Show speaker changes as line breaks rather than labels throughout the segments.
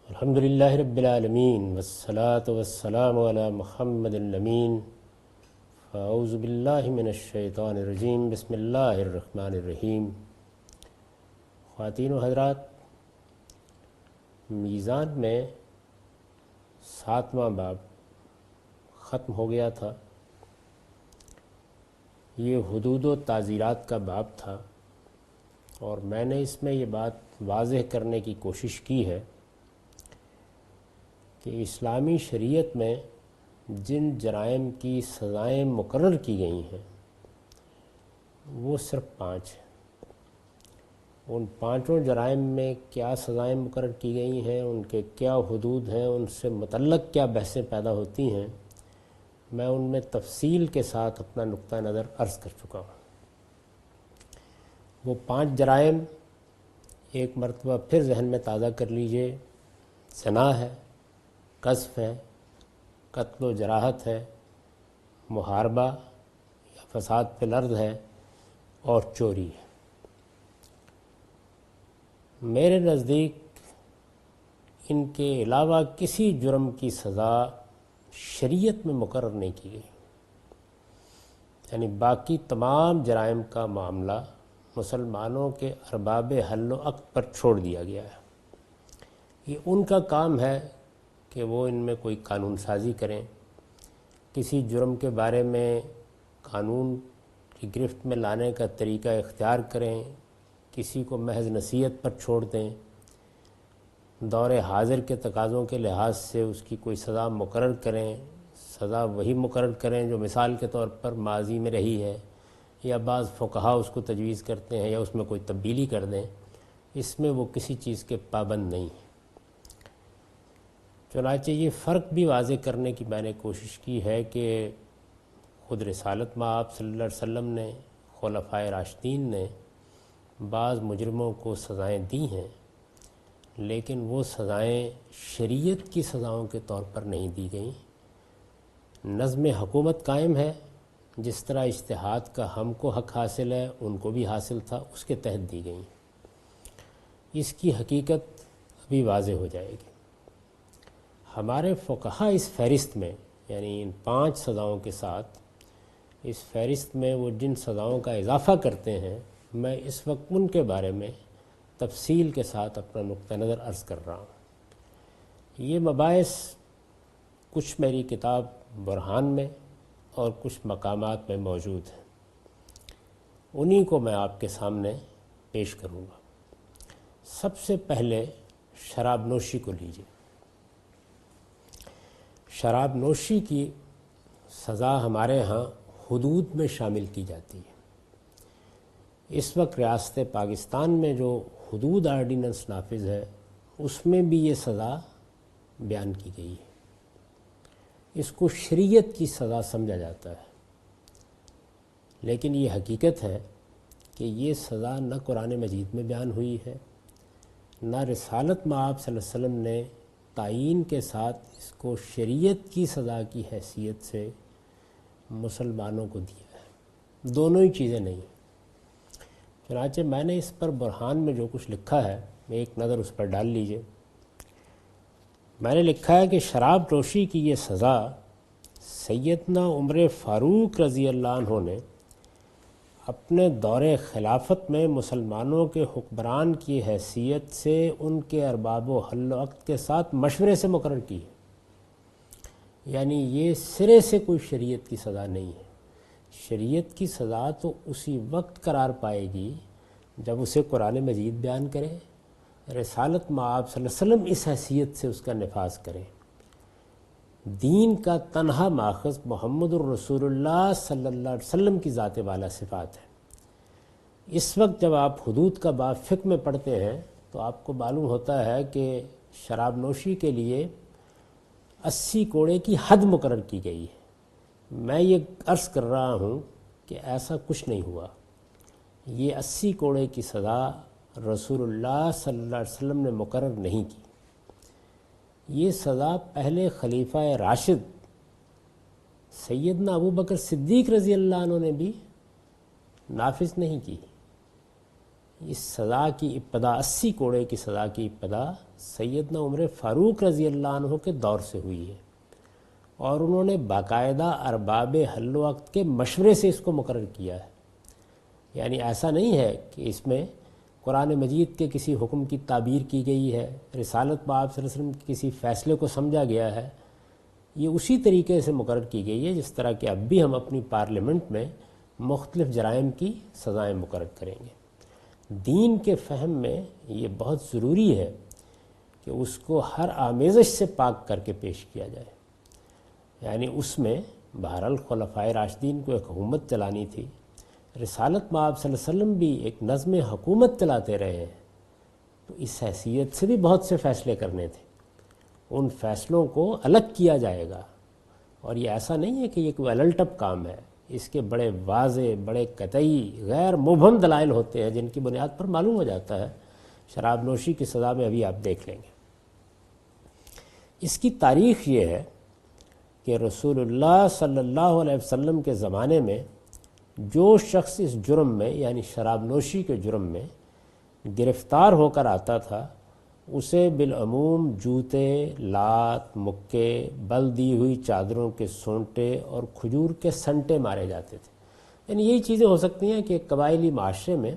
الحمدللہ رب العالمین والصلاة والسلام علی محمد الامین فاعوذ باللہ من الشیطان الرجیم بسم اللہ الرحمن الرحیم۔ خواتین و حضرات، میزان میں 7واں باب ختم ہو گیا تھا۔ یہ حدود و تعزیرات کا باب تھا اور میں نے اس میں یہ بات واضح کرنے کی کوشش کی ہے کہ اسلامی شریعت میں جن جرائم کی سزائیں مقرر کی گئی ہیں وہ صرف 5 ہیں۔ ان 5 جرائم میں کیا سزائیں مقرر کی گئی ہیں، ان کے کیا حدود ہیں، ان سے متعلق کیا بحثیں پیدا ہوتی ہیں، میں ان میں تفصیل کے ساتھ اپنا نقطہ نظر عرض کر چکا ہوں۔ وہ 5 جرائم ایک مرتبہ پھر ذہن میں تازہ کر لیجئے۔ زنا ہے، قذف ہے، قتل و جراحت ہے، محاربہ یا فساد فی الارض ہے اور چوری ہے۔ میرے نزدیک ان کے علاوہ کسی جرم کی سزا شریعت میں مقرر نہیں کی گئی، یعنی باقی تمام جرائم کا معاملہ مسلمانوں کے ارباب حل و عقد پر چھوڑ دیا گیا ہے۔ یہ ان کا کام ہے کہ وہ ان میں کوئی قانون سازی کریں، کسی جرم کے بارے میں قانون کی گرفت میں لانے کا طریقہ اختیار کریں، کسی کو محض نصیحت پر چھوڑ دیں، دور حاضر کے تقاضوں کے لحاظ سے اس کی کوئی سزا مقرر کریں، سزا وہی مقرر کریں جو مثال کے طور پر ماضی میں رہی ہے، یا بعض فقہا اس کو تجویز کرتے ہیں یا اس میں کوئی تبدیلی کر دیں۔ اس میں وہ کسی چیز کے پابند نہیں ہیں۔ چنانچہ یہ فرق بھی واضح کرنے کی میں نے کوشش کی ہے کہ خود رسالت مآب صلی اللہ علیہ وسلم نے، خلفائے راشدین نے بعض مجرموں کو سزائیں دی ہیں، لیکن وہ سزائیں شریعت کی سزاؤں کے طور پر نہیں دی گئیں۔ نظم حکومت قائم ہے، جس طرح اجتہاد کا ہم کو حق حاصل ہے ان کو بھی حاصل تھا، اس کے تحت دی گئیں۔ اس کی حقیقت ابھی واضح ہو جائے گی۔ ہمارے فقہا اس فہرست میں، یعنی ان 5 سزاؤں کے ساتھ اس فہرست میں وہ جن سزاؤں کا اضافہ کرتے ہیں، میں اس وقت ان کے بارے میں تفصیل کے ساتھ اپنا نقطہ نظر عرض کر رہا ہوں۔ یہ مباحث کچھ میری کتاب برہان میں اور کچھ مقامات میں موجود ہیں، انہی کو میں آپ کے سامنے پیش کروں گا۔ سب سے پہلے شراب نوشی کو لیجیے۔ شراب نوشی کی سزا ہمارے ہاں حدود میں شامل کی جاتی ہے۔ اس وقت ریاست پاکستان میں جو حدود آرڈیننس نافذ ہے اس میں بھی یہ سزا بیان کی گئی ہے۔ اس کو شریعت کی سزا سمجھا جاتا ہے، لیکن یہ حقیقت ہے کہ یہ سزا نہ قرآن مجید میں بیان ہوئی ہے، نہ رسالت مآب صلی اللہ علیہ وسلم نے تعین کے ساتھ اس کو شریعت کی سزا کی حیثیت سے مسلمانوں کو دیا ہے۔ دونوں ہی چیزیں نہیں ہیں۔ چنانچہ میں نے اس پر برہان میں جو کچھ لکھا ہے، ایک نظر اس پر ڈال لیجئے۔ میں نے لکھا ہے کہ شراب نوشی کی یہ سزا سیدنا عمر فاروق رضی اللہ عنہ نے اپنے دور خلافت میں مسلمانوں کے حکمران کی حیثیت سے ان کے ارباب و حل و عقد کے ساتھ مشورے سے مقرر کی ہے، یعنی یہ سرے سے کوئی شریعت کی سزا نہیں ہے۔ شریعت کی سزا تو اسی وقت قرار پائے گی جب اسے قرآن مجید بیان کرے، رسالت مآب صلی اللہ علیہ وسلم اس حیثیت سے اس کا نفاذ کریں۔ دین کا تنہا ماخذ محمد الرسول اللہ صلی اللہ علیہ وسلم کی ذات والا صفات ہے۔ اس وقت جب آپ حدود کا باب فقہ میں پڑھتے ہیں تو آپ کو معلوم ہوتا ہے کہ شراب نوشی کے لیے 80 کوڑے کی حد مقرر کی گئی ہے۔ میں یہ عرض کر رہا ہوں کہ ایسا کچھ نہیں ہوا۔ یہ 80 کوڑے کی سزا رسول اللہ صلی اللہ علیہ وسلم نے مقرر نہیں کی۔ یہ سزا پہلے خلیفہ راشد سیدنا ابو بکر صدیق رضی اللہ عنہ نے بھی نافذ نہیں کی۔ اس سزا کی ابتدا 80 کوڑے کی سزا کی ابتدا سیدنا عمر فاروق رضی اللہ عنہ کے دور سے ہوئی ہے، اور انہوں نے باقاعدہ ارباب حل و عقد کے مشورے سے اس کو مقرر کیا ہے۔ یعنی ایسا نہیں ہے کہ اس میں قرآن مجید کے کسی حکم کی تعبیر کی گئی ہے، رسالت باب صلی اللہ علیہ وسلم کے کسی فیصلے کو سمجھا گیا ہے، یہ اسی طریقے سے مقرر کی گئی ہے جس طرح کہ اب بھی ہم اپنی پارلیمنٹ میں مختلف جرائم کی سزائیں مقرر کریں گے۔ دین کے فہم میں یہ بہت ضروری ہے کہ اس کو ہر آمیزش سے پاک کر کے پیش کیا جائے۔ یعنی اس میں بہرحال خلفائے راشدین کو ایک حکومت چلانی تھی، رسالت مآب صلی اللہ علیہ وسلم بھی ایک نظم حکومت چلاتے رہے ہیں، تو اس حیثیت سے بھی بہت سے فیصلے کرنے تھے، ان فیصلوں کو الگ کیا جائے گا۔ اور یہ ایسا نہیں ہے کہ یہ کوئی الٹپ کام ہے، اس کے بڑے واضح، بڑے قطعی، غیر مبہم دلائل ہوتے ہیں جن کی بنیاد پر معلوم ہو جاتا ہے۔ شراب نوشی کی سزا میں ابھی آپ دیکھ لیں گے۔ اس کی تاریخ یہ ہے کہ رسول اللہ صلی اللہ علیہ وسلم کے زمانے میں جو شخص اس جرم میں یعنی شراب نوشی کے جرم میں گرفتار ہو کر آتا تھا، اسے بالعموم جوتے، لات، مکے، بل دی ہوئی چادروں کے سونٹے اور کھجور کے سنٹے مارے جاتے تھے۔ یعنی یہی چیزیں ہو سکتی ہیں کہ ایک قبائلی معاشرے میں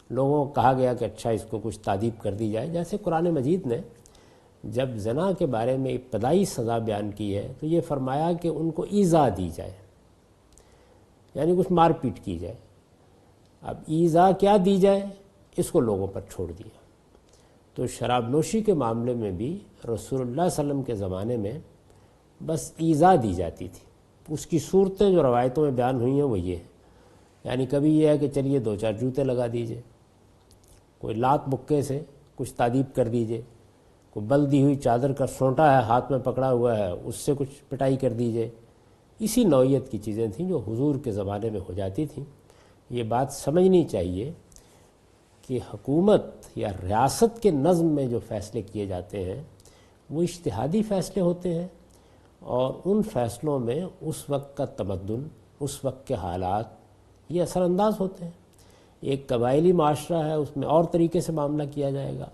لوگوں کو کہا گیا کہ اچھا اس کو کچھ تادیب کر دی جائے۔ جیسے قرآن مجید نے جب زنا کے بارے میں ابتدائی سزا بیان کی ہے تو یہ فرمایا کہ ان کو ایذا دی جائے، یعنی کچھ مار پیٹ کی جائے۔ اب ایذا کیا دی جائے اس کو لوگوں پر چھوڑ دیا۔ تو شراب نوشی کے معاملے میں بھی رسول اللہ صلی اللہ علیہ وسلم کے زمانے میں بس ایذا دی جاتی تھی۔ اس کی صورتیں جو روایتوں میں بیان ہوئی ہیں وہ یہ ہے، یعنی کبھی یہ ہے کہ چلیے 2-4 جوتے لگا دیجئے، کوئی لات مکے سے کچھ تادیب کر دیجئے، کوئی بل دی ہوئی چادر کا سونٹا ہے ہاتھ میں پکڑا ہوا ہے اس سے کچھ پٹائی کر دیجئے۔ اسی نوعیت کی چیزیں تھیں جو حضور کے زمانے میں ہو جاتی تھیں۔ یہ بات سمجھنی چاہیے کہ حکومت یا ریاست کے نظم میں جو فیصلے کیے جاتے ہیں وہ اجتہادی فیصلے ہوتے ہیں، اور ان فیصلوں میں اس وقت کا تمدن، اس وقت کے حالات یہ اثر انداز ہوتے ہیں۔ ایک قبائلی معاشرہ ہے، اس میں اور طریقے سے معاملہ کیا جائے گا۔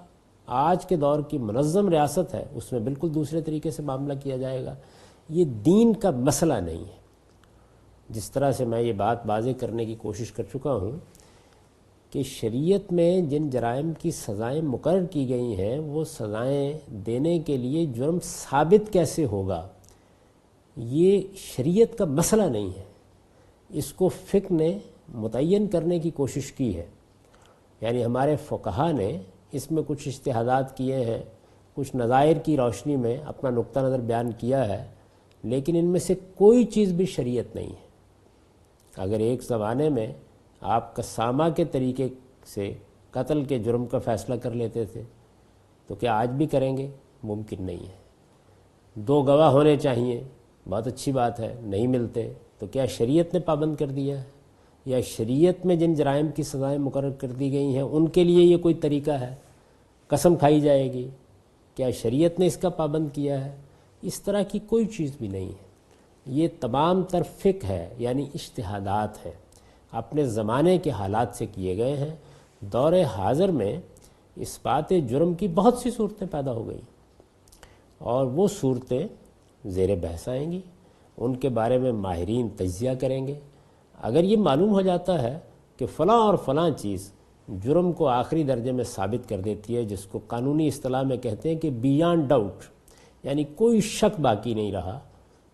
آج کے دور کی منظم ریاست ہے، اس میں بالکل دوسرے طریقے سے معاملہ کیا جائے گا۔ یہ دین کا مسئلہ نہیں ہے۔ جس طرح سے میں یہ بات واضح کرنے کی کوشش کر چکا ہوں کہ شریعت میں جن جرائم کی سزائیں مقرر کی گئی ہیں وہ سزائیں دینے کے لیے جرم ثابت کیسے ہوگا، یہ شریعت کا مسئلہ نہیں ہے۔ اس کو فقہ نے متعین کرنے کی کوشش کی ہے، یعنی ہمارے فقہا نے اس میں کچھ اجتہادات کیے ہیں، کچھ نظائر کی روشنی میں اپنا نقطہ نظر بیان کیا ہے، لیکن ان میں سے کوئی چیز بھی شریعت نہیں ہے۔ اگر ایک زمانے میں آپ قسامہ کے طریقے سے قتل کے جرم کا فیصلہ کر لیتے تھے تو کیا آج بھی کریں گے؟ ممکن نہیں ہے۔ 2 گواہ ہونے چاہیے، بہت اچھی بات ہے، نہیں ملتے تو کیا شریعت نے پابند کر دیا ہے؟ یا شریعت میں جن جرائم کی سزائیں مقرر کر دی گئی ہیں ان کے لیے یہ کوئی طریقہ ہے؟ قسم کھائی جائے گی، کیا شریعت نے اس کا پابند کیا ہے؟ اس طرح کی کوئی چیز بھی نہیں ہے۔ یہ تمام تر فقہ ہے، یعنی اجتہادات ہیں، اپنے زمانے کے حالات سے کیے گئے ہیں۔ دور حاضر میں اس بات جرم کی بہت سی صورتیں پیدا ہو گئیں، اور وہ صورتیں زیر بحث آئیں گی، ان کے بارے میں ماہرین تجزیہ کریں گے۔ اگر یہ معلوم ہو جاتا ہے کہ فلاں اور فلاں چیز جرم کو آخری درجے میں ثابت کر دیتی ہے، جس کو قانونی اصطلاح میں کہتے ہیں کہ بیانڈ ڈاؤٹ، یعنی کوئی شک باقی نہیں رہا،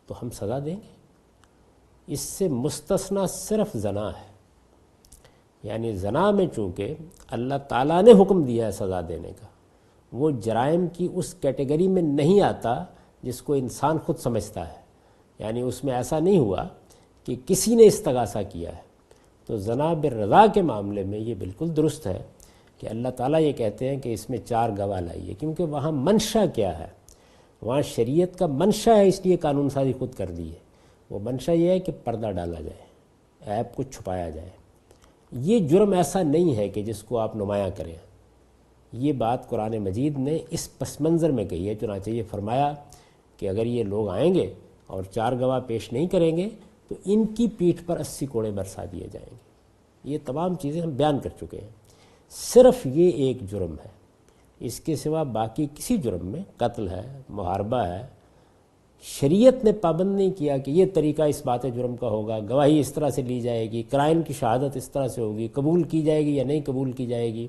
تو ہم سزا دیں گے۔ اس سے مستثنیٰ صرف زنا ہے، یعنی زنا میں چونکہ اللہ تعالیٰ نے حکم دیا ہے سزا دینے کا، وہ جرائم کی اس کیٹیگری میں نہیں آتا جس کو انسان خود سمجھتا ہے، یعنی اس میں ایسا نہیں ہوا کہ کسی نے استغاثہ کیا ہے۔ تو زنا بالرضا کے معاملے میں یہ بالکل درست ہے کہ اللہ تعالیٰ یہ کہتے ہیں کہ اس میں 4 گواہ لائیے، کیونکہ وہاں منشا کیا ہے، وہاں شریعت کا منشا ہے، اس لیے قانون سازی خود کر دی ہے۔ وہ منشا یہ ہے کہ پردہ ڈالا جائے، عیب کو چھپایا جائے۔ یہ جرم ایسا نہیں ہے کہ جس کو آپ نمایاں کریں۔ یہ بات قرآن مجید نے اس پس منظر میں کہی ہے، چنانچہ یہ فرمایا کہ اگر یہ لوگ آئیں گے اور 4 گواہ پیش نہیں کریں گے تو ان کی پیٹھ پر 80 کوڑے برسا دیے جائیں گے۔ یہ تمام چیزیں ہم بیان کر چکے ہیں۔ صرف یہ ایک جرم ہے، اس کے سوا باقی کسی جرم میں قتل ہے، محاربہ ہے، شریعت نے پابند نہیں کیا کہ یہ طریقہ اس بات جرم کا ہوگا، گواہی اس طرح سے لی جائے گی، قرائن کی شہادت اس طرح سے ہوگی، قبول کی جائے گی یا نہیں قبول کی جائے گی۔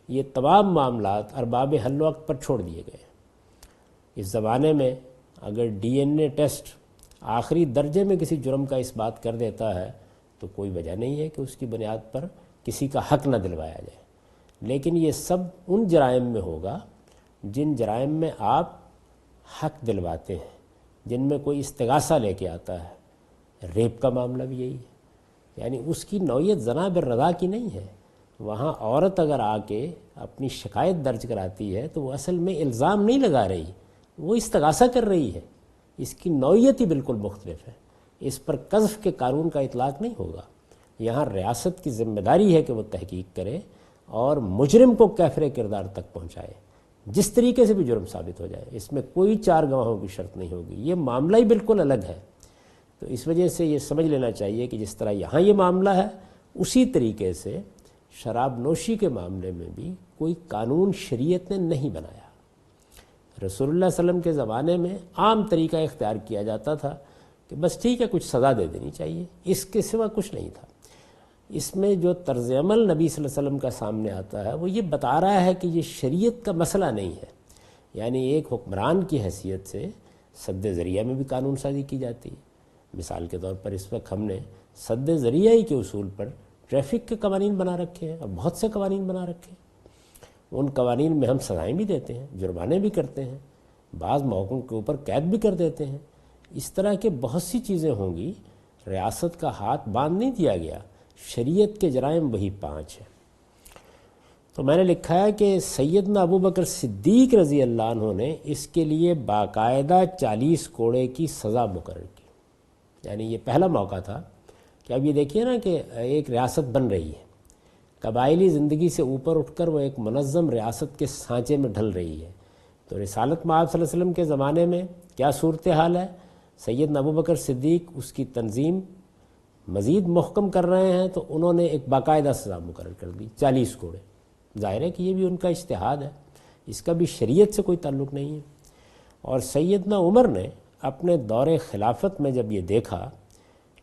یہ تمام معاملات ارباب حل وقت پر چھوڑ دیے گئے۔ اس زمانے میں اگر ڈی این اے ٹیسٹ آخری درجے میں کسی جرم کا اس بات کر دیتا ہے تو کوئی وجہ نہیں ہے کہ اس کی بنیاد پر کسی کا حق نہ دلوایا جائے، لیکن یہ سب ان جرائم میں ہوگا جن جرائم میں آپ حق دلواتے ہیں، جن میں کوئی استغاثہ لے کے آتا ہے۔ ریپ کا معاملہ بھی یہی ہے، یعنی اس کی نوعیت زنا بالرضا کی نہیں ہے۔ وہاں عورت اگر آ کے اپنی شکایت درج کراتی ہے تو وہ اصل میں الزام نہیں لگا رہی، وہ استغاثہ کر رہی ہے، اس کی نوعیت ہی بالکل مختلف ہے۔ اس پر قذف کے قانون کا اطلاق نہیں ہوگا۔ یہاں ریاست کی ذمہ داری ہے کہ وہ تحقیق کرے اور مجرم کو کیفر کردار تک پہنچائے، جس طریقے سے بھی جرم ثابت ہو جائے۔ اس میں کوئی چار گواہوں کی شرط نہیں ہوگی، یہ معاملہ ہی بالکل الگ ہے۔ تو اس وجہ سے یہ سمجھ لینا چاہیے کہ جس طرح یہاں یہ معاملہ ہے، اسی طریقے سے شراب نوشی کے معاملے میں بھی کوئی قانون شریعت نے نہیں بنایا۔ رسول اللہ صلی اللہ علیہ وسلم کے زمانے میں عام طریقہ اختیار کیا جاتا تھا کہ بس ٹھیک ہے، کچھ سزا دے دینی چاہیے، اس کے سوا کچھ نہیں تھا۔ اس میں جو طرز عمل نبی صلی اللہ علیہ وسلم کا سامنے آتا ہے وہ یہ بتا رہا ہے کہ یہ شریعت کا مسئلہ نہیں ہے، یعنی ایک حکمران کی حیثیت سے سد ذریعہ میں بھی قانون سازی کی جاتی ہے۔ مثال کے طور پر اس وقت ہم نے سد ذریعہ ہی کے اصول پر ٹریفک کے قوانین بنا رکھے ہیں اور بہت سے قوانین بنا رکھے ہیں۔ ان قوانین میں ہم سزائیں بھی دیتے ہیں، جرمانے بھی کرتے ہیں، بعض موقعوں کے اوپر قید بھی کر دیتے ہیں۔ اس طرح کے بہت سی چیزیں ہوں گی، ریاست کا ہاتھ باندھ نہیں دیا گیا۔ شریعت کے جرائم وہی 5 ہیں۔ تو میں نے لکھا ہے کہ سیدنا ابو بکر صدیق رضی اللہ عنہ نے اس کے لیے باقاعدہ 40 کوڑے کی سزا مقرر کی، یعنی یہ پہلا موقع تھا کہ اب یہ دیکھیے نا کہ ایک ریاست بن رہی ہے، قبائلی زندگی سے اوپر اٹھ کر وہ ایک منظم ریاست کے سانچے میں ڈھل رہی ہے۔ تو رسالت مآب صلی اللہ علیہ وسلم کے زمانے میں کیا صورتحال ہے؟ سیدنا ابو بکر صدیق اس کی تنظیم مزید محکم کر رہے ہیں، تو انہوں نے ایک باقاعدہ سزا مقرر کر دی، 40 کوڑے۔ ظاہر ہے کہ یہ بھی ان کا اجتہاد ہے، اس کا بھی شریعت سے کوئی تعلق نہیں ہے۔ اور سیدنا عمر نے اپنے دور خلافت میں جب یہ دیکھا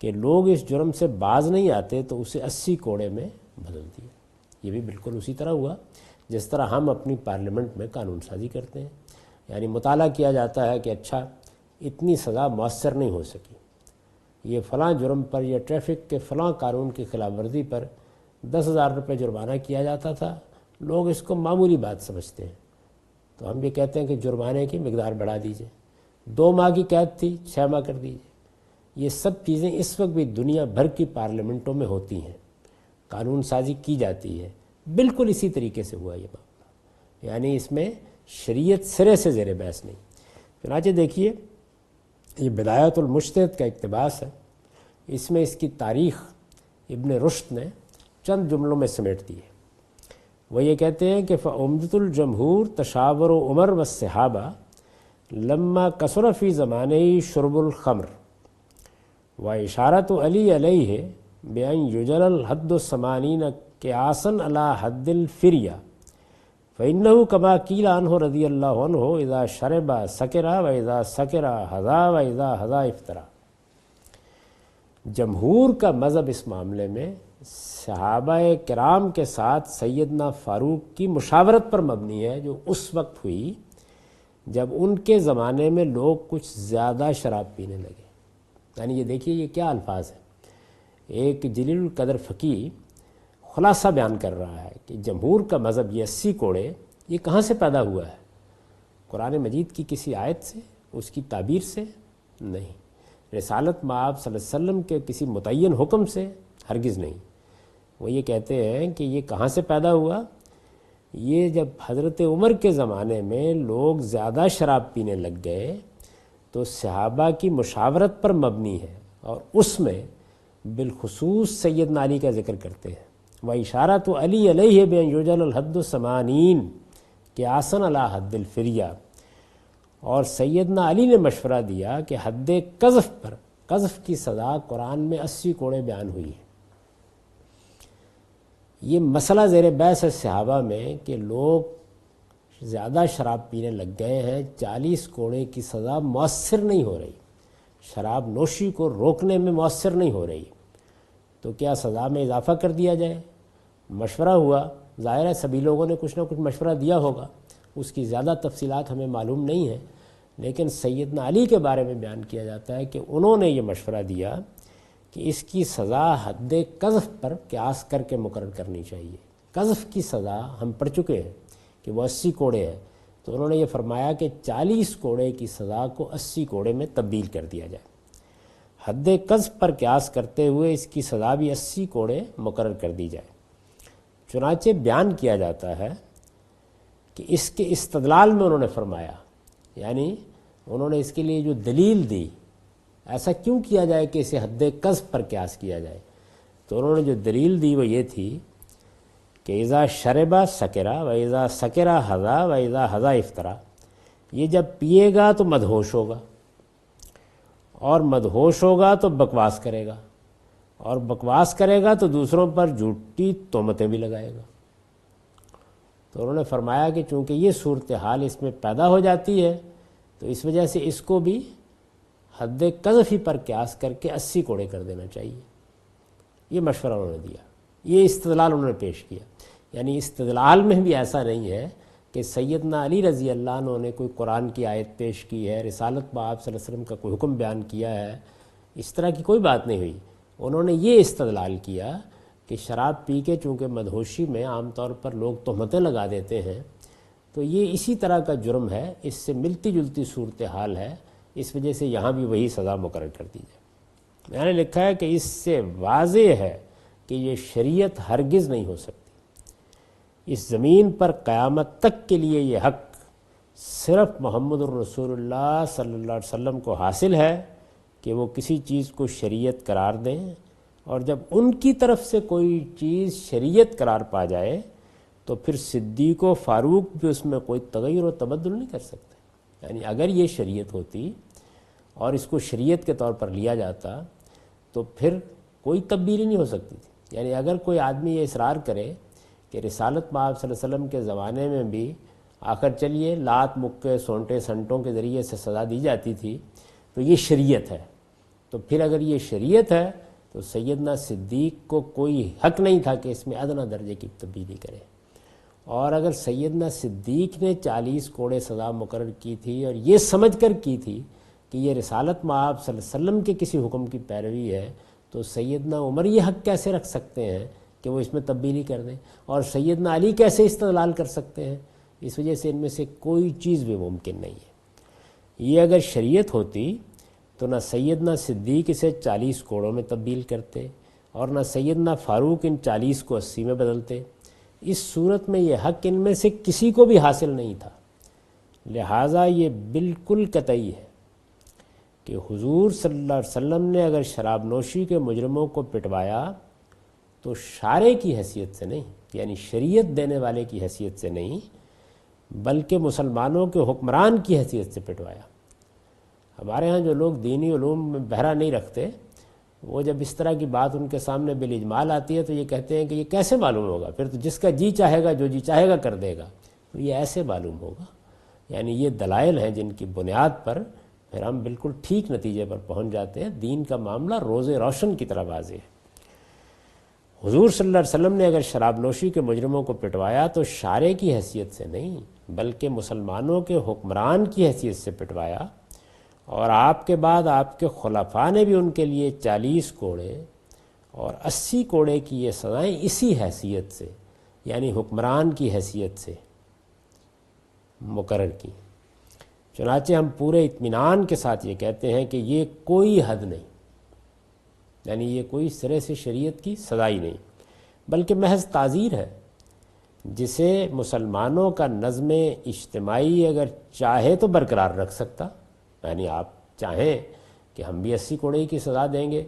کہ لوگ اس جرم سے باز نہیں آتے تو اسے 80 کوڑے میں بدل دیا۔ یہ بھی بالکل اسی طرح ہوا جس طرح ہم اپنی پارلیمنٹ میں قانون سازی کرتے ہیں، یعنی مطالعہ کیا جاتا ہے کہ اچھا اتنی سزا مؤثر نہیں ہو سکی، یہ فلاں جرم پر یا ٹریفک کے فلاں قانون کی خلاف ورزی پر 10,000 روپے جرمانہ کیا جاتا تھا، لوگ اس کو معمولی بات سمجھتے ہیں، تو ہم یہ کہتے ہیں کہ جرمانے کی مقدار بڑھا دیجئے، 2 ماہ کی قید تھی 6 ماہ کر دیجئے۔ یہ سب چیزیں اس وقت بھی دنیا بھر کی پارلیمنٹوں میں ہوتی ہیں، قانون سازی کی جاتی ہے، بالکل اسی طریقے سے ہوا یہ معاملہ، یعنی اس میں شریعت سرے سے زیر بحث نہیں۔ چنانچہ دیکھیے یہ بدایت المجتہد کا اقتباس ہے، اس میں اس کی تاریخ ابن رشد نے چند جملوں میں سمیٹ دی ہے۔ وہ یہ کہتے ہیں کہ فعمدۃ الجمہور تشاور عمر والصحابہ لما کثر فی زمانہ شرب الخمر و اشارت علی علیہ بأن یجل الحد 80 قیاسا علی حد الفریہ فإنه كما قیل عنہ رضی اللہ عنہ اذا شرب سکر و اذا سکر حذا و اذا حذا افطرا۔ جمہور کا مذہب اس معاملے میں صحابہ کرام کے ساتھ سیدنا فاروق کی مشاورت پر مبنی ہے، جو اس وقت ہوئی جب ان کے زمانے میں لوگ کچھ زیادہ شراب پینے لگے۔ یعنی یہ دیکھیے یہ کیا الفاظ ہیں، ایک جلیل القدر فقیہ خلاصہ بیان کر رہا ہے کہ جمہور کا مذہب یہ 80 کوڑے یہ کہاں سے پیدا ہوا ہے؟ قرآن مجید کی کسی آیت سے، اس کی تعبیر سے نہیں، رسالت مآب صلی اللہ علیہ وسلم کے کسی متعین حکم سے ہرگز نہیں۔ وہ یہ کہتے ہیں کہ یہ کہاں سے پیدا ہوا؟ یہ جب حضرت عمر کے زمانے میں لوگ زیادہ شراب پینے لگ گئے تو صحابہ کی مشاورت پر مبنی ہے، اور اس میں بالخصوص سیدنا علی کا ذکر کرتے ہیں۔ وَإِشَارَةُ عَلِي عَلَيْهِ بِأَنْ يُجْعَلَ الْحَدُّ 80 قِيَاسًا عَلَى حَدِّ الْفِرْيَةِ، اور سیدنا علی نے مشورہ دیا کہ حد قذف پر، قذف کی سزا قرآن میں 80 کوڑے بیان ہوئی ہے۔ یہ مسئلہ زیر بحث ہے صحابہ میں کہ لوگ زیادہ شراب پینے لگ گئے ہیں، 40 کوڑے کی سزا مؤثر نہیں ہو رہی، شراب نوشی کو روکنے میں مؤثر نہیں ہو رہی، تو کیا سزا میں اضافہ کر دیا جائے؟ مشورہ ہوا، ظاہر ہے سبھی لوگوں نے کچھ نہ کچھ مشورہ دیا ہوگا، اس کی زیادہ تفصیلات ہمیں معلوم نہیں ہیں، لیکن سیدنا علی کے بارے میں بیان کیا جاتا ہے کہ انہوں نے یہ مشورہ دیا کہ اس کی سزا حد قذف پر قیاس کر کے مقرر کرنی چاہیے۔ قذف کی سزا ہم پڑھ چکے ہیں کہ وہ 80 کوڑے ہے، تو انہوں نے یہ فرمایا کہ 40 کوڑے کی سزا کو 80 کوڑے میں تبدیل کر دیا جائے، حد قذف پر قیاس کرتے ہوئے اس کی سزا بھی 80 کوڑے مقرر کر دی جائے۔ چنانچہ بیان کیا جاتا ہے کہ اس کے استدلال میں انہوں نے فرمایا، یعنی انہوں نے اس کے لیے جو دلیل دی، ایسا کیوں کیا جائے کہ اسے حد قذف پر قیاس کیا جائے، تو انہوں نے جو دلیل دی وہ یہ تھی کہ اذا شربا سکرا و اذا سکرا حذا و اذا حذا افطرا، یہ جب پیے گا تو مدہوش ہوگا، اور مدہوش ہوگا تو بکواس کرے گا، اور بکواس کرے گا تو دوسروں پر جھوٹی تہمتیں بھی لگائے گا۔ تو انہوں نے فرمایا کہ چونکہ یہ صورتحال اس میں پیدا ہو جاتی ہے تو اس وجہ سے اس کو بھی حد قذفی پر قیاس کر کے 80 کوڑے کر دینا چاہیے۔ یہ مشورہ انہوں نے دیا، یہ استدلال انہوں نے پیش کیا۔ یعنی استدلال میں بھی ایسا نہیں ہے کہ سیدنا علی رضی اللہ عنہ نے کوئی قرآن کی آیت پیش کی ہے، رسالت بآب صلی اللہ علیہ وسلم کا کوئی حکم بیان کیا ہے، اس طرح کی کوئی بات نہیں ہوئی۔ انہوں نے یہ استدلال کیا کہ شراب پی کے چونکہ مدہوشی میں عام طور پر لوگ تہمتیں لگا دیتے ہیں، تو یہ اسی طرح کا جرم ہے، اس سے ملتی جلتی صورتحال ہے، اس وجہ سے یہاں بھی وہی سزا مقرر کر دی جائے۔ میں نے لکھا ہے کہ اس سے واضح ہے کہ یہ شریعت ہرگز نہیں ہو سکتی۔ اس زمین پر قیامت تک کے لیے یہ حق صرف محمد الرسول اللہ صلی اللہ علیہ وسلم کو حاصل ہے کہ وہ کسی چیز کو شریعت قرار دیں، اور جب ان کی طرف سے کوئی چیز شریعت قرار پا جائے تو پھر صدیق و فاروق بھی اس میں کوئی تغیر و تبدل نہیں کر سکتے۔ یعنی اگر یہ شریعت ہوتی اور اس کو شریعت کے طور پر لیا جاتا تو پھر کوئی تبدیلی نہیں ہو سکتی تھی۔ یعنی اگر کوئی آدمی یہ اصرار کرے کہ رسالت مآب صلی اللہ علیہ وسلم کے زمانے میں بھی آخر چلیے لات مکے سونٹے سنٹوں کے ذریعے سے سزا دی جاتی تھی تو یہ شریعت ہے، تو پھر اگر یہ شریعت ہے تو سیدنا صدیق کو کوئی حق نہیں تھا کہ اس میں ادنیٰ درجے کی تبدیلی کرے۔ اور اگر سیدنا صدیق نے 40 کوڑے سزا مقرر کی تھی اور یہ سمجھ کر کی تھی کہ یہ رسالت مآب صلی اللہ علیہ وسلم کے کسی حکم کی پیروی ہے، تو سیدنا عمر یہ حق کیسے رکھ سکتے ہیں کہ وہ اس میں تبدیلی کر دیں، اور سیدنا علی کیسے استدلال کر سکتے ہیں؟ اس وجہ سے ان میں سے کوئی چیز بھی ممکن نہیں ہے۔ یہ اگر شریعت ہوتی تو نہ سیدنا صدیق اسے 40 کوڑوں میں تبدیل کرتے اور نہ سیدنا فاروق ان 40 کو 80 میں بدلتے۔ اس صورت میں یہ حق ان میں سے کسی کو بھی حاصل نہیں تھا۔ لہٰذا یہ بالکل قطعی ہے کہ حضور صلی اللہ علیہ وسلم نے اگر شراب نوشی کے مجرموں کو پٹوایا تو شارع کی حیثیت سے نہیں، یعنی شریعت دینے والے کی حیثیت سے نہیں، بلکہ مسلمانوں کے حکمران کی حیثیت سے پٹوایا۔ ہمارے ہاں جو لوگ دینی علوم میں بہرا نہیں رکھتے، وہ جب اس طرح کی بات ان کے سامنے بالاجمال آتی ہے تو یہ کہتے ہیں کہ یہ کیسے معلوم ہوگا، پھر تو جس کا جی چاہے گا جو جی چاہے گا کر دے گا، تو یہ ایسے معلوم ہوگا۔ یعنی یہ دلائل ہیں جن کی بنیاد پر پھر ہم بالکل ٹھیک نتیجے پر پہنچ جاتے ہیں۔ دین کا معاملہ روز روشن کی طرح واضح ہے۔ حضور صلی اللہ علیہ وسلم نے اگر شراب نوشی کے مجرموں کو پٹوایا تو شارع کی حیثیت سے نہیں، بلکہ مسلمانوں کے حکمران کی حیثیت سے پٹوایا، اور آپ کے بعد آپ کے خلفاء نے بھی ان کے لیے 40 کوڑے اور 80 کوڑے کی یہ سزائیں اسی حیثیت سے، یعنی حکمران کی حیثیت سے مقرر کی۔ چنانچہ ہم پورے اطمینان کے ساتھ یہ کہتے ہیں کہ یہ کوئی حد نہیں، یعنی یہ کوئی سرے سے شریعت کی سزا ہی نہیں، بلکہ محض تعزیر ہے، جسے مسلمانوں کا نظم اجتماعی اگر چاہے تو برقرار رکھ سکتا۔ یعنی آپ چاہیں کہ ہم بھی 80 کوڑے کی سزا دیں گے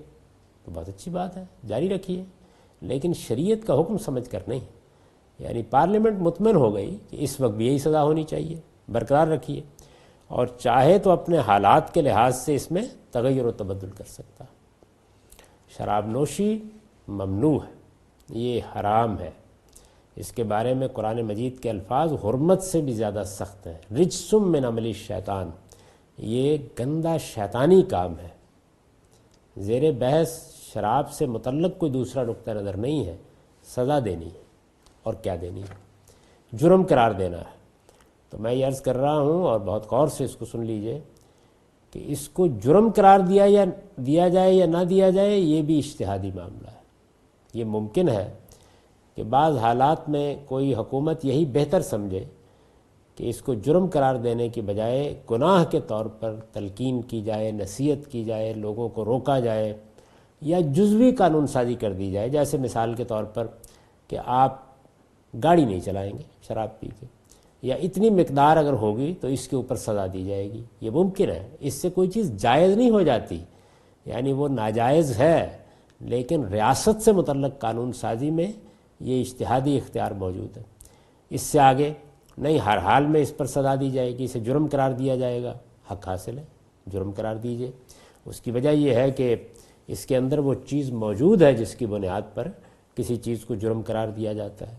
تو بہت اچھی بات ہے، جاری رکھیے، لیکن شریعت کا حکم سمجھ کر نہیں۔ یعنی پارلیمنٹ مطمئن ہو گئی کہ اس وقت بھی یہی سزا ہونی چاہیے، برقرار رکھیے، اور چاہے تو اپنے حالات کے لحاظ سے اس میں تغیر و تبدل کر سکتا۔ شراب نوشی ممنوع ہے، یہ حرام ہے، اس کے بارے میں قرآن مجید کے الفاظ حرمت سے بھی زیادہ سخت ہیں، رجسم من عمل الشیطان، یہ گندا شیطانی کام ہے۔ زیر بحث شراب سے متعلق کوئی دوسرا نقطہ نظر نہیں ہے، سزا دینی ہے، اور کیا دینی ہے، جرم قرار دینا ہے۔ تو میں یہ عرض کر رہا ہوں، اور بہت غور سے اس کو سن لیجئے، کہ اس کو جرم قرار دیا جائے یا نہ دیا جائے، یہ بھی اجتہادی معاملہ ہے۔ یہ ممکن ہے کہ بعض حالات میں کوئی حکومت یہی بہتر سمجھے کہ اس کو جرم قرار دینے کی بجائے گناہ کے طور پر تلقین کی جائے، نصیحت کی جائے، لوگوں کو روکا جائے، یا جزوی قانون سازی کر دی جائے، جیسے مثال کے طور پر کہ آپ گاڑی نہیں چلائیں گے شراب پی کے، یا اتنی مقدار اگر ہوگی تو اس کے اوپر سزا دی جائے گی۔ یہ ممکن ہے، اس سے کوئی چیز جائز نہیں ہو جاتی، یعنی وہ ناجائز ہے، لیکن ریاست سے متعلق قانون سازی میں یہ اجتہادی اختیار موجود ہے۔ اس سے آگے نہیں، ہر حال میں اس پر سزا دی جائے گی، اسے جرم قرار دیا جائے گا، حق حاصل ہے، جرم قرار دیجئے۔ اس کی وجہ یہ ہے کہ اس کے اندر وہ چیز موجود ہے جس کی بنیاد پر کسی چیز کو جرم قرار دیا جاتا ہے۔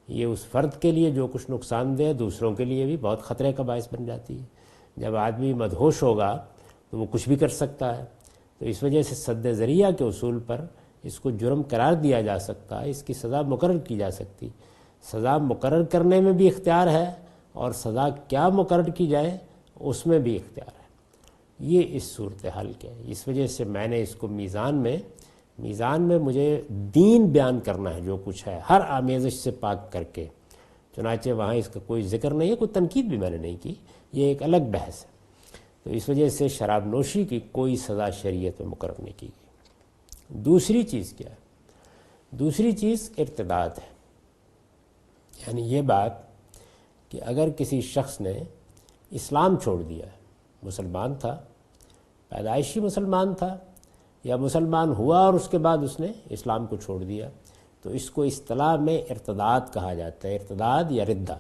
یہ اس فرد کے لیے جو کچھ نقصان دہ، دوسروں کے لیے بھی بہت خطرے کا باعث بن جاتی ہے۔ جب آدمی مدہوش ہوگا تو وہ کچھ بھی کر سکتا ہے، تو اس وجہ سے سد ذریعہ کے اصول پر اس کو جرم قرار دیا جا سکتا ہے، اس کی سزا مقرر کی جا سکتی۔ سزا مقرر کرنے میں بھی اختیار ہے، اور سزا کیا مقرر کی جائے اس میں بھی اختیار ہے۔ یہ اس صورتحال کے ہے۔ اس وجہ سے میں نے اس کو میزان میں مجھے دین بیان کرنا ہے، جو کچھ ہے ہر آمیزش سے پاک کر کے، چنانچہ وہاں اس کا کوئی ذکر نہیں ہے، کوئی تنقید بھی میں نے نہیں کی، یہ ایک الگ بحث ہے۔ تو اس وجہ سے شراب نوشی کی کوئی سزا شریعت میں مقرر نہیں کی گئی۔ دوسری چیز کیا ہے؟ دوسری چیز ارتداد ہے، یعنی یہ بات کہ اگر کسی شخص نے اسلام چھوڑ دیا ہے، مسلمان تھا، پیدائشی مسلمان تھا، یا مسلمان ہوا اور اس کے بعد اس نے اسلام کو چھوڑ دیا، تو اس کو اصطلاح میں ارتداد کہا جاتا ہے۔ ارتداد یا ردہ،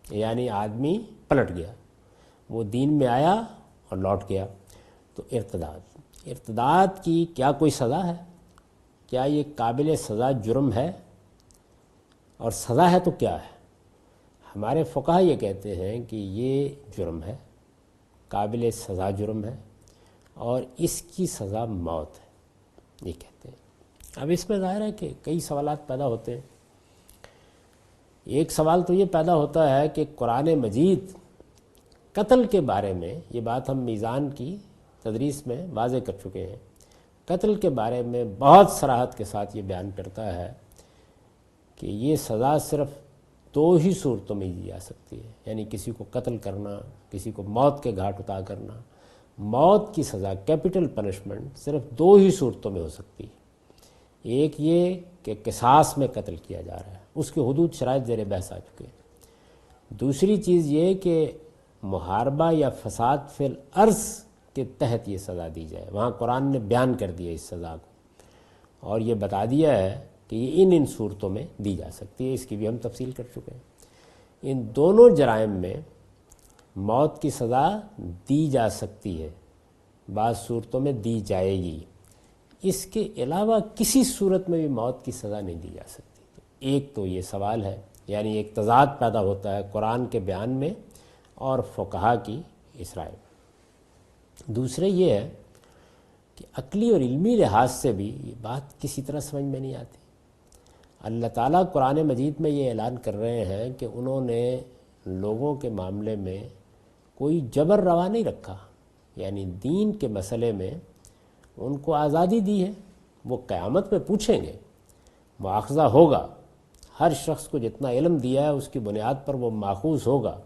یعنی آدمی پلٹ گیا، وہ دین میں آیا اور لوٹ گیا، تو ارتداد کی کیا کوئی سزا ہے؟ کیا یہ قابل سزا جرم ہے؟ اور سزا ہے تو کیا ہے؟ ہمارے فقہا یہ کہتے ہیں کہ یہ جرم ہے، قابل سزا جرم ہے، اور اس کی سزا موت ہے، یہ کہتے ہیں۔ اب اس میں ظاہر ہے کہ کئی سوالات پیدا ہوتے ہیں۔ ایک سوال تو یہ پیدا ہوتا ہے کہ قرآن مجید قتل کے بارے میں، یہ بات ہم میزان کی تدریس میں واضح کر چکے ہیں، قتل کے بارے میں بہت صراحت کے ساتھ یہ بیان کرتا ہے کہ یہ سزا صرف دو ہی صورتوں میں دی جا سکتی ہے، یعنی کسی کو قتل کرنا، کسی کو موت کے گھاٹ اتار کرنا۔ موت کی سزا، کیپٹل پنشمنٹ، صرف دو ہی صورتوں میں ہو سکتی ہے۔ ایک یہ کہ قصاص میں قتل کیا جا رہا ہے، اس کے حدود شرائط زیر بحث آ چکے ہیں۔ دوسری چیز یہ کہ محاربہ یا فساد فی الارض کے تحت یہ سزا دی جائے، وہاں قرآن نے بیان کر دیا اس سزا کو، اور یہ بتا دیا ہے کہ یہ ان صورتوں میں دی جا سکتی ہے، اس کی بھی ہم تفصیل کر چکے ہیں۔ ان دونوں جرائم میں موت کی سزا دی جا سکتی ہے، بعض صورتوں میں دی جائے گی، اس کے علاوہ کسی صورت میں بھی موت کی سزا نہیں دی جا سکتی۔ ایک تو یہ سوال ہے، یعنی ایک تضاد پیدا ہوتا ہے قرآن کے بیان میں اور فقہا کی اس رائے میں۔ دوسرے یہ ہے کہ عقلی اور علمی لحاظ سے بھی یہ بات کسی طرح سمجھ میں نہیں آتی۔ اللہ تعالیٰ قرآن مجید میں یہ اعلان کر رہے ہیں کہ انہوں نے لوگوں کے معاملے میں کوئی جبر روا نہیں رکھا، یعنی دین کے مسئلے میں ان کو آزادی دی ہے۔ وہ قیامت میں پوچھیں گے، مواخذہ ہوگا، ہر شخص کو جتنا علم دیا ہے اس کی بنیاد پر وہ ماخوذ ہوگا،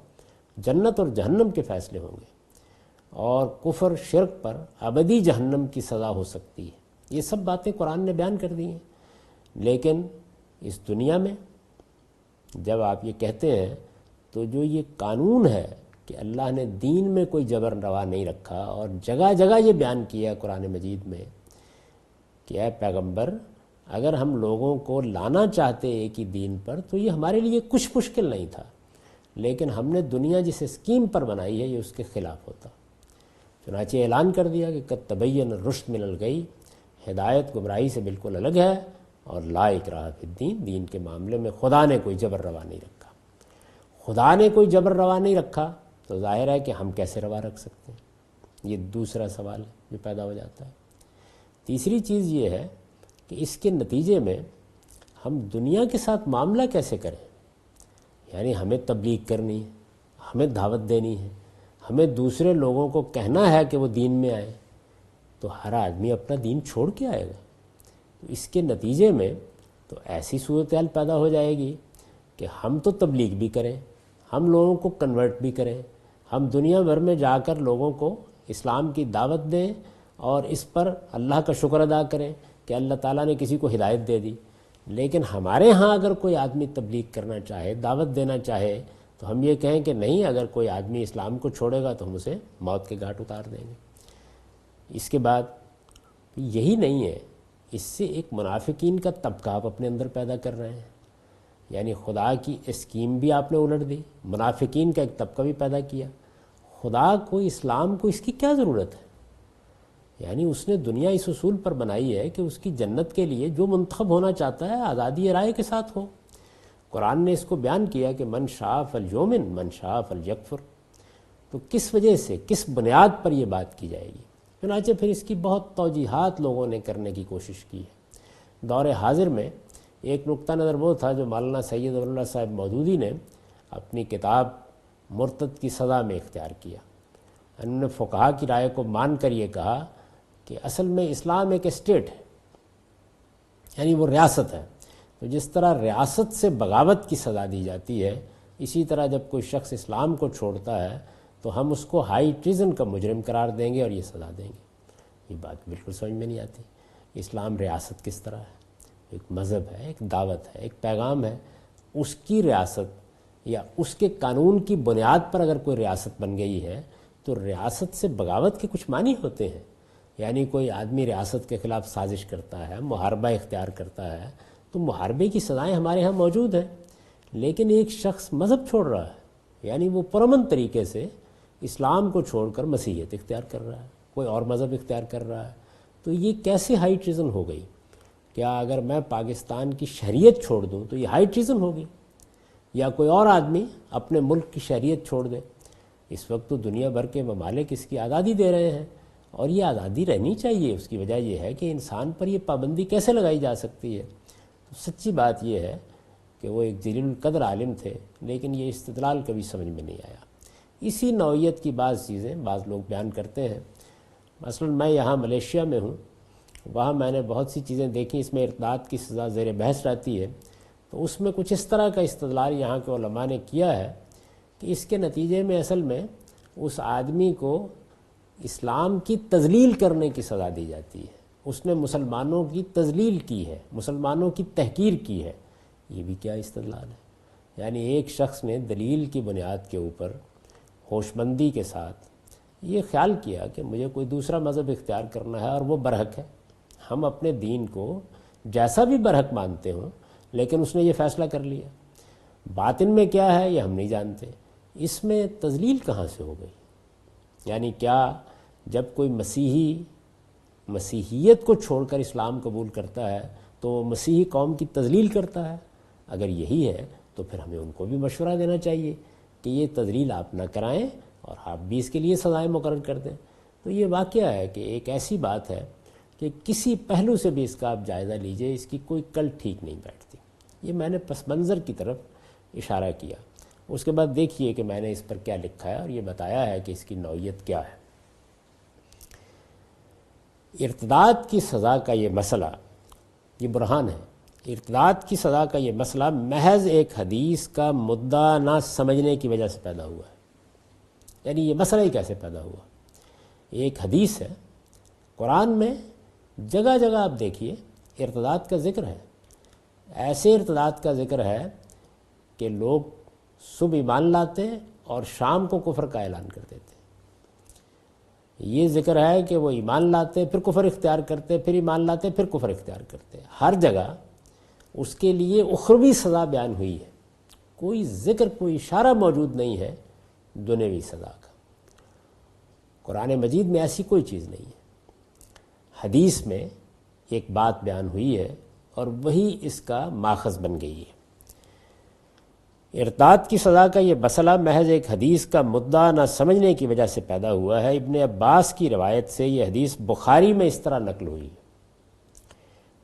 جنت اور جہنم کے فیصلے ہوں گے، اور کفر شرک پر ابدی جہنم کی سزا ہو سکتی ہے۔ یہ سب باتیں قرآن نے بیان کر دی ہیں، لیکن اس دنیا میں جب آپ یہ کہتے ہیں تو جو یہ قانون ہے کہ اللہ نے دین میں کوئی جبر روا نہیں رکھا، اور جگہ جگہ یہ بیان کیا ہے قرآن مجید میں کہ اے پیغمبر، اگر ہم لوگوں کو لانا چاہتے ایک ہی دین پر تو یہ ہمارے لیے کچھ مشکل نہیں تھا، لیکن ہم نے دنیا جس اسکیم پر بنائی ہے یہ اس کے خلاف ہوتا۔ چنانچہ اعلان کر دیا کہ قد تبین الرشد من الغی، ہدایت گمراہی سے بالکل الگ ہے، اور لا اکراہ فی الدین، دین کے معاملے میں خدا نے کوئی جبر روا نہیں رکھا۔ خدا نے کوئی جبر روا نہیں رکھا تو ظاہر ہے کہ ہم کیسے روا رکھ سکتے ہیں؟ یہ دوسرا سوال جو پیدا ہو جاتا ہے۔ تیسری چیز یہ ہے کہ اس کے نتیجے میں ہم دنیا کے ساتھ معاملہ کیسے کریں؟ یعنی ہمیں تبلیغ کرنی ہے، ہمیں دعوت دینی ہے، ہمیں دوسرے لوگوں کو کہنا ہے کہ وہ دین میں آئے، تو ہر آدمی اپنا دین چھوڑ کے آئے گا۔ تو اس کے نتیجے میں تو ایسی صورتحال پیدا ہو جائے گی کہ ہم تو تبلیغ بھی کریں، ہم لوگوں کو کنورٹ بھی کریں، ہم دنیا بھر میں جا کر لوگوں کو اسلام کی دعوت دیں اور اس پر اللہ کا شکر ادا کریں کہ اللہ تعالیٰ نے کسی کو ہدایت دے دی، لیکن ہمارے ہاں اگر کوئی آدمی تبلیغ کرنا چاہے، دعوت دینا چاہے، تو ہم یہ کہیں کہ نہیں، اگر کوئی آدمی اسلام کو چھوڑے گا تو ہم اسے موت کے گھاٹ اتار دیں گے۔ اس کے بعد یہی نہیں ہے، اس سے ایک منافقین کا طبقہ آپ اپنے اندر پیدا کر رہے ہیں، یعنی خدا کی اسکیم بھی آپ نے الٹ دی، منافقین کا ایک طبقہ بھی پیدا کیا۔ خدا کو، اسلام کو اس کی کیا ضرورت ہے؟ یعنی اس نے دنیا اس اصول پر بنائی ہے کہ اس کی جنت کے لیے جو منتخب ہونا چاہتا ہے آزادی رائے کے ساتھ ہو۔ قرآن نے اس کو بیان کیا کہ من شاء فلیؤمن من شاء فلیکفر۔ تو کس وجہ سے، کس بنیاد پر یہ بات کی جائے گی؟ چنانچہ پھر اس کی بہت توجیحات لوگوں نے کرنے کی کوشش کی ہے۔ دور حاضر میں ایک نقطہ نظر وہ تھا جو مولانا سید اللہ صاحب مودودی نے اپنی کتاب مرتد کی سزا میں اختیار کیا۔ انہوں نے فقہا کی رائے کو مان کر یہ کہا کہ اصل میں اسلام ایک اسٹیٹ ہے، یعنی وہ ریاست ہے، تو جس طرح ریاست سے بغاوت کی سزا دی جاتی ہے، اسی طرح جب کوئی شخص اسلام کو چھوڑتا ہے تو ہم اس کو ہائی ٹریزن کا مجرم قرار دیں گے اور یہ سزا دیں گے۔ یہ بات بالکل سمجھ میں نہیں آتی۔ اسلام ریاست کس طرح ہے؟ ایک مذہب ہے، ایک دعوت ہے، ایک پیغام ہے، اس کی ریاست یا اس کے قانون کی بنیاد پر اگر کوئی ریاست بن گئی ہے تو ریاست سے بغاوت کے کچھ معنی ہوتے ہیں۔ یعنی کوئی آدمی ریاست کے خلاف سازش کرتا ہے، محاربہ اختیار کرتا ہے، تو محاربے کی سزائیں ہمارے ہاں موجود ہیں، لیکن ایک شخص مذہب چھوڑ رہا ہے، یعنی وہ پرامن طریقے سے اسلام کو چھوڑ کر مسیحیت اختیار کر رہا ہے، کوئی اور مذہب اختیار کر رہا ہے، تو یہ کیسے ہائی ٹریزن ہو گئی؟ کیا اگر میں پاکستان کی شہریت چھوڑ دوں تو یہ ہائی ٹریزن ہوگی؟ یا کوئی اور آدمی اپنے ملک کی شہریت چھوڑ دے؟ اس وقت تو دنیا بھر کے ممالک اس کی آزادی دے رہے ہیں، اور یہ آزادی رہنی چاہیے۔ اس کی وجہ یہ ہے کہ انسان پر یہ پابندی کیسے لگائی جا سکتی ہے؟ تو سچی بات یہ ہے کہ وہ ایک جلیل القدر عالم تھے، لیکن یہ استدلال کبھی سمجھ میں نہیں آیا۔ اسی نوعیت کی بعض چیزیں بعض لوگ بیان کرتے ہیں۔ مثلا میں یہاں ملیشیا میں ہوں، وہاں میں نے بہت سی چیزیں دیکھی، اس میں ارتداد کی سزا زیر بحث رہتی ہے، تو اس میں کچھ اس طرح کا استدلال یہاں کے علماء نے کیا ہے کہ اس کے نتیجے میں اصل میں اس آدمی کو اسلام کی تذلیل کرنے کی سزا دی جاتی ہے۔ اس نے مسلمانوں کی تذلیل کی ہے، مسلمانوں کی تحقیر کی ہے۔ یہ بھی کیا استدلال ہے؟ یعنی ایک شخص نے دلیل کی بنیاد کے اوپر ہوشمندی کے ساتھ یہ خیال کیا کہ مجھے کوئی دوسرا مذہب اختیار کرنا ہے اور وہ برحق ہے۔ ہم اپنے دین کو جیسا بھی برحق مانتے ہوں، لیکن اس نے یہ فیصلہ کر لیا۔ باطن میں کیا ہے یہ ہم نہیں جانتے۔ اس میں تذلیل کہاں سے ہو گئی؟ یعنی کیا جب کوئی مسیحی مسیحیت کو چھوڑ کر اسلام قبول کرتا ہے تو وہ مسیحی قوم کی تذلیل کرتا ہے؟ اگر یہی ہے تو پھر ہمیں ان کو بھی مشورہ دینا چاہیے کہ یہ تذلیل آپ نہ کرائیں اور آپ بھی اس کے لیے سزائیں مقرر کر دیں۔ تو یہ واقعہ ہے کہ ایک ایسی بات ہے کہ کسی پہلو سے بھی اس کا آپ جائزہ لیجئے، اس کی کوئی کل ٹھیک نہیں بیٹھتی۔ یہ میں نے پس منظر کی طرف اشارہ کیا۔ اس کے بعد دیکھیے کہ میں نے اس پر کیا لکھا ہے اور یہ بتایا ہے کہ اس کی نوعیت کیا ہے۔ ارتداد کی سزا کا یہ مسئلہ، یہ برہان ہے، ارتداد کی سزا کا یہ مسئلہ محض ایک حدیث کا مدعا نہ سمجھنے کی وجہ سے پیدا ہوا ہے۔ یعنی یہ مسئلہ ہی کیسے پیدا ہوا؟ ایک حدیث ہے، قرآن میں جگہ جگہ آپ دیکھیے ارتداد کا ذکر ہے۔ ایسے ارتداد کا ذکر ہے کہ لوگ صبح ایمان لاتے اور شام کو کفر کا اعلان کر دیتے۔ یہ ذکر ہے کہ وہ ایمان لاتے پھر کفر اختیار کرتے، پھر ایمان لاتے پھر کفر اختیار کرتے۔ ہر جگہ اس کے لیے اخروی سزا بیان ہوئی ہے، کوئی ذکر، کوئی اشارہ موجود نہیں ہے دنیوی سزا کا۔ قرآن مجید میں ایسی کوئی چیز نہیں ہے۔ حدیث میں ایک بات بیان ہوئی ہے اور وہی اس کا ماخذ بن گئی ہے۔ ارتاد کی سزا کا یہ مسئلہ محض ایک حدیث کا مدعا نہ سمجھنے کی وجہ سے پیدا ہوا ہے۔ ابن عباس کی روایت سے یہ حدیث بخاری میں اس طرح نقل ہوئی ہے،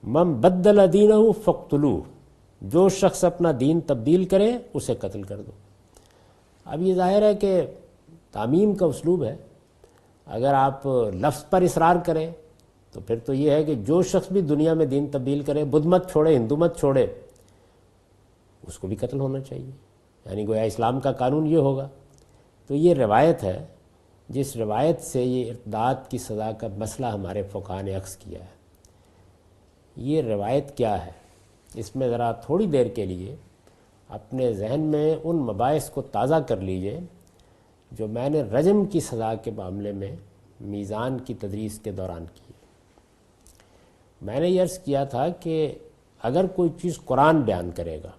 من بدل دینہ فاقتلوہ، جو شخص اپنا دین تبدیل کرے اسے قتل کر دو۔ اب یہ ظاہر ہے کہ تعمیم کا اسلوب ہے، اگر آپ لفظ پر اصرار کریں تو پھر تو یہ ہے کہ جو شخص بھی دنیا میں دین تبدیل کرے، بدھ مت چھوڑے، ہندو مت چھوڑے، اس کو بھی قتل ہونا چاہیے، یعنی گویا اسلام کا قانون یہ ہوگا۔ تو یہ روایت ہے جس روایت سے یہ ارتداد کی سزا کا مسئلہ ہمارے فقہاء نے اخذ کیا ہے۔ یہ روایت کیا ہے، اس میں ذرا تھوڑی دیر کے لیے اپنے ذہن میں ان مباحث کو تازہ کر لیجئے جو میں نے رجم کی سزا کے معاملے میں میزان کی تدریس کے دوران کی۔ میں نے یہ عرض کیا تھا کہ اگر کوئی چیز قرآن بیان کرے گا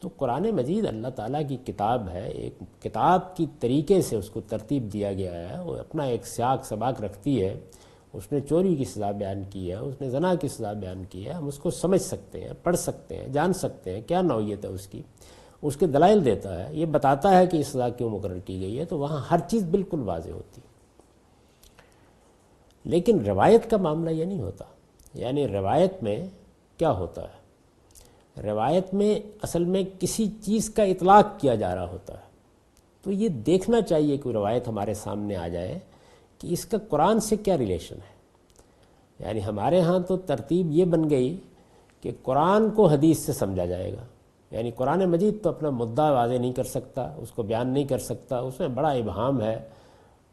تو قرآن مجید اللہ تعالیٰ کی کتاب ہے، ایک کتاب کی طریقے سے اس کو ترتیب دیا گیا ہے، وہ اپنا ایک سیاق سباق رکھتی ہے۔ اس نے چوری کی سزا بیان کی ہے، اس نے زنا کی سزا بیان کی ہے، ہم اس کو سمجھ سکتے ہیں، پڑھ سکتے ہیں، جان سکتے ہیں کیا نوعیت ہے اس کے دلائل دیتا ہے، یہ بتاتا ہے کہ یہ سزا کیوں مقرر کی گئی ہے، تو وہاں ہر چیز بالکل واضح ہوتی۔ لیکن روایت کا معاملہ یہ نہیں ہوتا، یعنی روایت میں کیا ہوتا ہے، روایت میں اصل میں کسی چیز کا اطلاق کیا جا رہا ہوتا ہے۔ تو یہ دیکھنا چاہیے کہ روایت ہمارے سامنے آ جائے کہ اس کا قرآن سے کیا ریلیشن ہے۔ یعنی ہمارے ہاں تو ترتیب یہ بن گئی کہ قرآن کو حدیث سے سمجھا جائے گا، یعنی قرآن مجید تو اپنا مدعا واضح نہیں کر سکتا، اس کو بیان نہیں کر سکتا، اس میں بڑا ابہام ہے،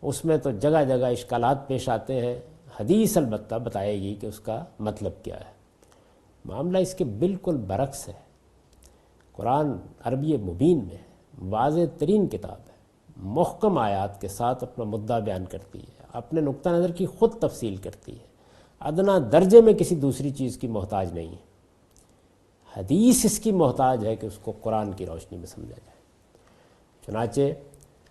اس میں تو جگہ جگہ اشکالات پیش آتے ہیں، حدیث البتہ بتائے گی کہ اس کا مطلب کیا ہے۔ معاملہ اس کے بالکل برعکس ہے۔ قرآن عربی مبین میں واضح ترین کتاب ہے، محکم آیات کے ساتھ اپنا مدعا بیان کرتی ہے، اپنے نقطہ نظر کی خود تفصیل کرتی ہے، ادنا درجے میں کسی دوسری چیز کی محتاج نہیں ہے۔ حدیث اس کی محتاج ہے کہ اس کو قرآن کی روشنی میں سمجھا جائے۔ چنانچہ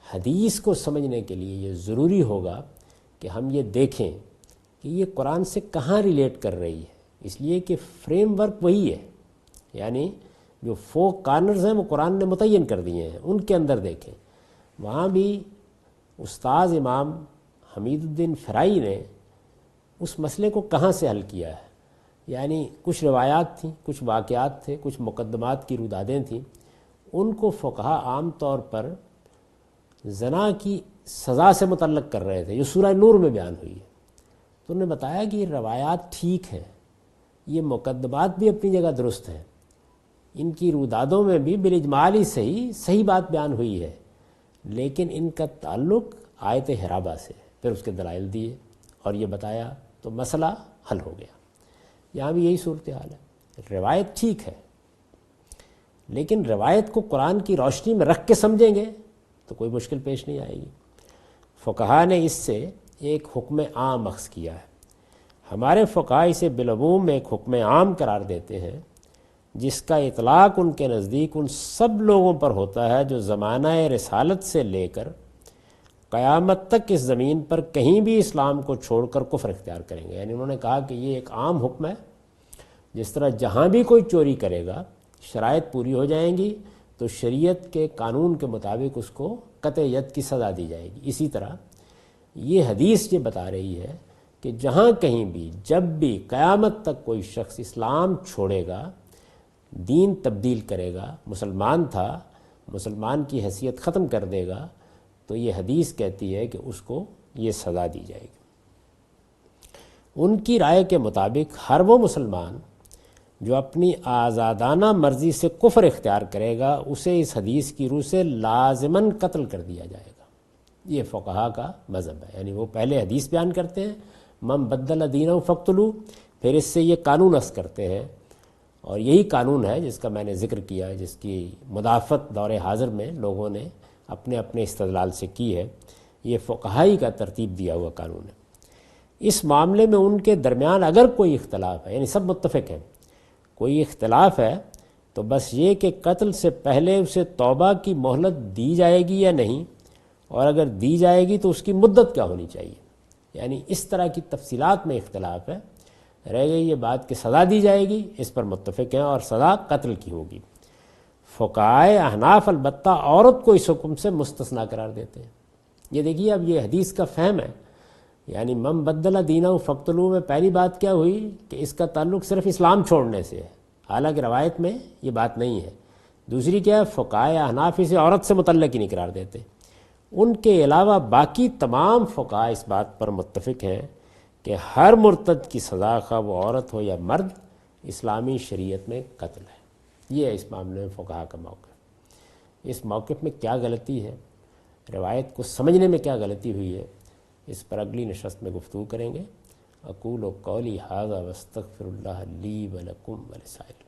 حدیث کو سمجھنے کے لیے یہ ضروری ہوگا کہ ہم یہ دیکھیں کہ یہ قرآن سے کہاں ریلیٹ کر رہی ہے، اس لیے کہ فریم ورک وہی ہے، یعنی جو 4 کارنرز ہیں وہ قرآن نے متعین کر دیے ہیں، ان کے اندر دیکھیں۔ وہاں بھی استاذ امام حمید الدین فرائی نے اس مسئلے کو کہاں سے حل کیا ہے، یعنی کچھ روایات تھیں، کچھ واقعات تھے، کچھ مقدمات کی رودادیں تھیں، ان کو فقہا عام طور پر زنا کی سزا سے متعلق کر رہے تھے، جو سورہ نور میں بیان ہوئی ہے۔ تو انہوں نے بتایا کہ یہ روایات ٹھیک ہیں، یہ مقدمات بھی اپنی جگہ درست ہیں، ان کی رودادوں میں بھی بالاجمال ہی صحیح بات بیان ہوئی ہے، لیکن ان کا تعلق آیت حرابہ سے۔ پھر اس کے دلائل دیے اور یہ بتایا، تو مسئلہ حل ہو گیا۔ یہاں بھی یہی صورتحال ہے، روایت ٹھیک ہے، لیکن روایت کو قرآن کی روشنی میں رکھ کے سمجھیں گے تو کوئی مشکل پیش نہیں آئے گی۔ فقہا نے اس سے ایک حکم عام اخذ کیا ہے۔ ہمارے فقہا اسے بالعموم ایک حکم عام قرار دیتے ہیں، جس کا اطلاق ان کے نزدیک ان سب لوگوں پر ہوتا ہے جو زمانہ رسالت سے لے کر قیامت تک اس زمین پر کہیں بھی اسلام کو چھوڑ کر کفر اختیار کریں گے۔ یعنی انہوں نے کہا کہ یہ ایک عام حکم ہے، جس طرح جہاں بھی کوئی چوری کرے گا، شرائط پوری ہو جائیں گی تو شریعت کے قانون کے مطابق اس کو قطع ید کی سزا دی جائے گی۔ اسی طرح یہ حدیث یہ بتا رہی ہے کہ جہاں کہیں بھی جب بھی قیامت تک کوئی شخص اسلام چھوڑے گا، دین تبدیل کرے گا، مسلمان تھا، مسلمان کی حیثیت ختم کر دے گا، تو یہ حدیث کہتی ہے کہ اس کو یہ سزا دی جائے گی۔ ان کی رائے کے مطابق ہر وہ مسلمان جو اپنی آزادانہ مرضی سے کفر اختیار کرے گا، اسے اس حدیث کی روح سے لازماً قتل کر دیا جائے گا۔ یہ فقہا کا مذہب ہے، یعنی وہ پہلے حدیث بیان کرتے ہیں، من بدل دینہ فاقتلوہ، پھر اس سے یہ قانون اخذ کرتے ہیں، اور یہی قانون ہے جس کا میں نے ذکر کیا ہے، جس کی مدافعت دور حاضر میں لوگوں نے اپنے اپنے استدلال سے کی ہے۔ یہ فقہائی کا ترتیب دیا ہوا قانون ہے۔ اس معاملے میں ان کے درمیان اگر کوئی اختلاف ہے، یعنی سب متفق ہیں، کوئی اختلاف ہے تو بس یہ کہ قتل سے پہلے اسے توبہ کی مہلت دی جائے گی یا نہیں، اور اگر دی جائے گی تو اس کی مدت کیا ہونی چاہیے، یعنی اس طرح کی تفصیلات میں اختلاف ہے۔ رہ گئی یہ بات کہ سزا دی جائے گی، اس پر متفق ہیں، اور سزا قتل کی ہوگی۔ فقہائے احناف البتہ عورت کو اس حکم سے مستثنا قرار دیتے ہیں۔ یہ دیکھیے اب یہ حدیث کا فہم ہے، یعنی من بدل دینہ فقتلوہ میں پہلی بات کیا ہوئی کہ اس کا تعلق صرف اسلام چھوڑنے سے ہے، حالانکہ روایت میں یہ بات نہیں ہے۔ دوسری کیا ہے، فقہائے احناف اسے عورت سے متعلق ہی نہیں قرار دیتے۔ ان کے علاوہ باقی تمام فقہاء اس بات پر متفق ہیں کہ ہر مرتد کی سزا، خواہ وہ عورت ہو یا مرد، اسلامی شریعت میں قتل ہے۔ یہ ہے اس معاملے میں فقہاء کا موقف۔ اس موقف میں کیا غلطی ہے، روایت کو سمجھنے میں کیا غلطی ہوئی ہے، اس پر اگلی نشست میں گفتگو کریں گے۔ اقول قولی ھذا واستغفر اللہ لی ولکم ولسائر